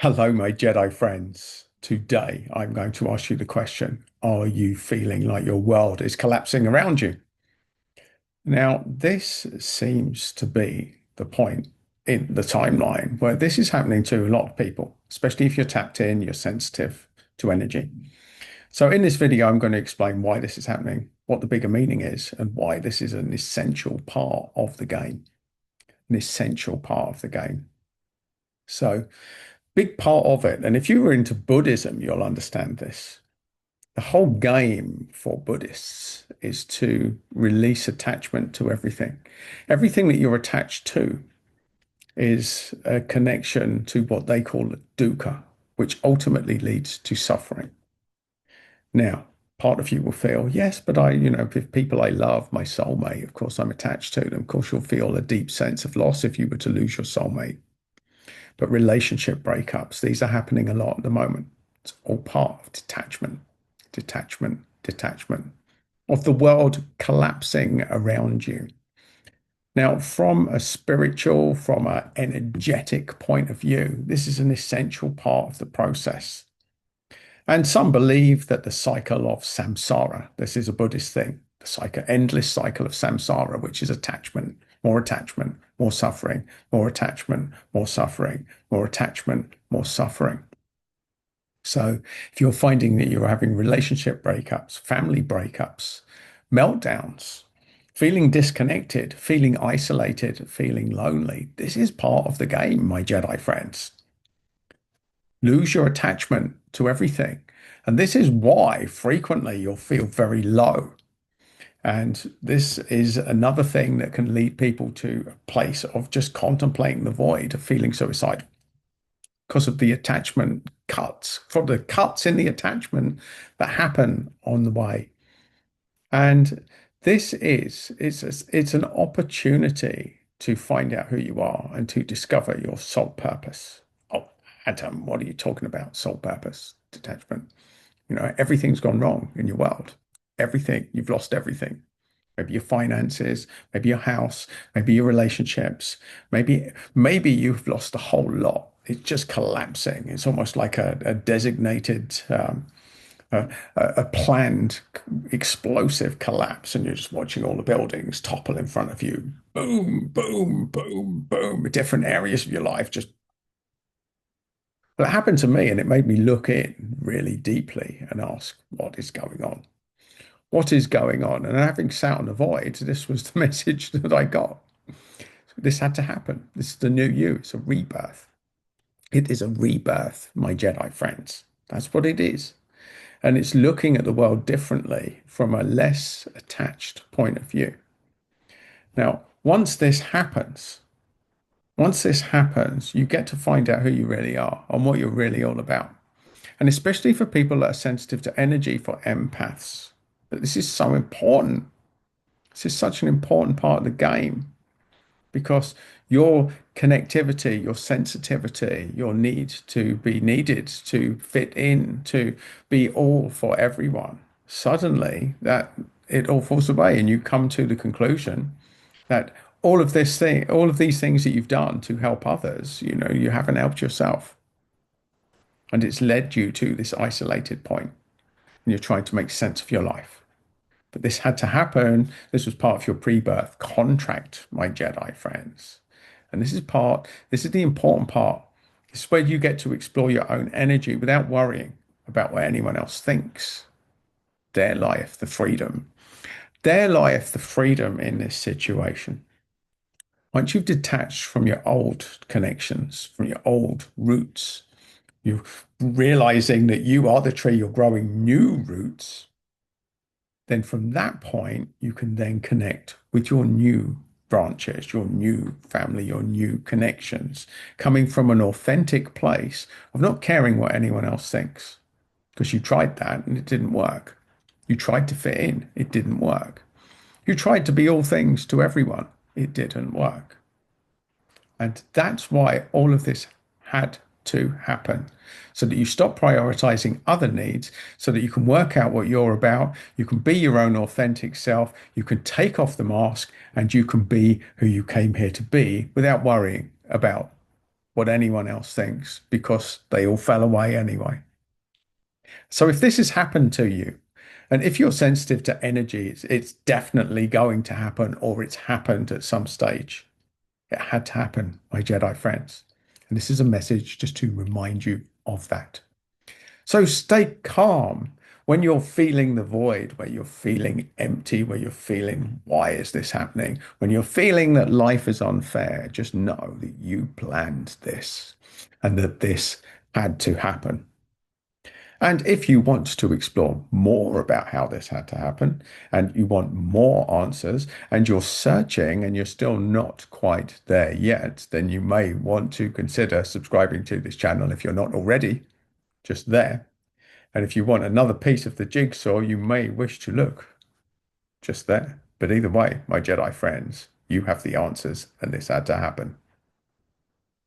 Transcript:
Hello, my Jedi friends. Today, I'm going to ask you the question, are you feeling like your world is collapsing around you? Now, this seems to be the point in the timeline where this is happening to a lot of people, especially if you're tapped in, you're sensitive to energy. So in this video, I'm going to explain why this is happening, what the bigger meaning is, and why this is an essential part of the game. An essential part of the game. So big part of it. And if you were into Buddhism, you'll understand this. The whole game for Buddhists is to release attachment to everything. Everything that you're attached to is a connection to what they call dukkha, which ultimately leads to suffering. Now, part of you will feel, yes, but if people I love, my soulmate, of course, I'm attached to them. Of course, you'll feel a deep sense of loss if you were to lose your soulmate. But relationship breakups, these are happening a lot at the moment. It's all part of detachment, detachment, detachment, of the world collapsing around you. Now, from a spiritual, from an energetic point of view, this is an essential part of the process. And some believe that the cycle of samsara, this is a Buddhist thing, the cycle, endless cycle of samsara, which is attachment, more suffering, more attachment, more suffering, more attachment, more suffering. So if you're finding that you're having relationship breakups, family breakups, meltdowns, feeling disconnected, feeling isolated, feeling lonely, this is part of the game, my Jedi friends. Lose your attachment to everything. And this is why frequently you'll feel very low. And this is another thing that can lead people to a place of just contemplating the void, of feeling suicidal because of the attachment cuts, from the cuts in the attachment that happen on the way. And it's an opportunity to find out who you are and to discover your soul purpose. Oh, Adam, what are you talking about? Soul purpose, detachment. Everything's gone wrong in your world. Everything, you've lost everything. Maybe your finances, maybe your house, maybe your relationships, maybe you've lost a whole lot. It's just collapsing. It's almost like a designated, a planned explosive collapse, and you're just watching all the buildings topple in front of you. Boom, boom, boom, boom. Different areas of your life just. But it happened to me, and it made me look in really deeply and ask, what is going on? What is going on? And having sat on the void, this was the message that I got. This had to happen. This is the new you. It's a rebirth. It is a rebirth, my Jedi friends. That's what it is. And it's looking at the world differently from a less attached point of view. Now, once this happens, you get to find out who you really are and what you're really all about. And especially for people that are sensitive to energy, for empaths, but this is so important. This is such an important part of the game because your connectivity, your sensitivity, your need to be needed, to fit in, to be all for everyone, suddenly that it all falls away and you come to the conclusion that all of these things that you've done to help others, you haven't helped yourself. And it's led you to this isolated point, and you're trying to make sense of your life. But this had to happen. This was part of your pre-birth contract, my Jedi friends. And this is the important part. This is where you get to explore your own energy without worrying about what anyone else thinks. There lieth the freedom. There lieth the freedom in this situation. Once you've detached from your old connections, from your old roots, you're realizing that you are the tree, you're growing new roots, then from that point, you can then connect with your new branches, your new family, your new connections, coming from an authentic place of not caring what anyone else thinks. Because you tried that and it didn't work. You tried to fit in, it didn't work. You tried to be all things to everyone, it didn't work. And that's why all of this had to happen so that you stop prioritizing other needs, so that you can work out what you're about. You can be your own authentic self. You can take off the mask and you can be who you came here to be without worrying about what anyone else thinks because they all fell away anyway. So if this has happened to you, and if you're sensitive to energy, it's definitely going to happen or it's happened at some stage. It had to happen, my Jedi friends. And this is a message just to remind you of that. So stay calm when you're feeling the void, where you're feeling empty, where you're feeling, why is this happening? When you're feeling that life is unfair, just know that you planned this and that this had to happen. And if you want to explore more about how this had to happen, and you want more answers, and you're searching and you're still not quite there yet, then you may want to consider subscribing to this channel if you're not already just there. And if you want another piece of the jigsaw, you may wish to look just there. But either way, my Jedi friends, you have the answers, and this had to happen.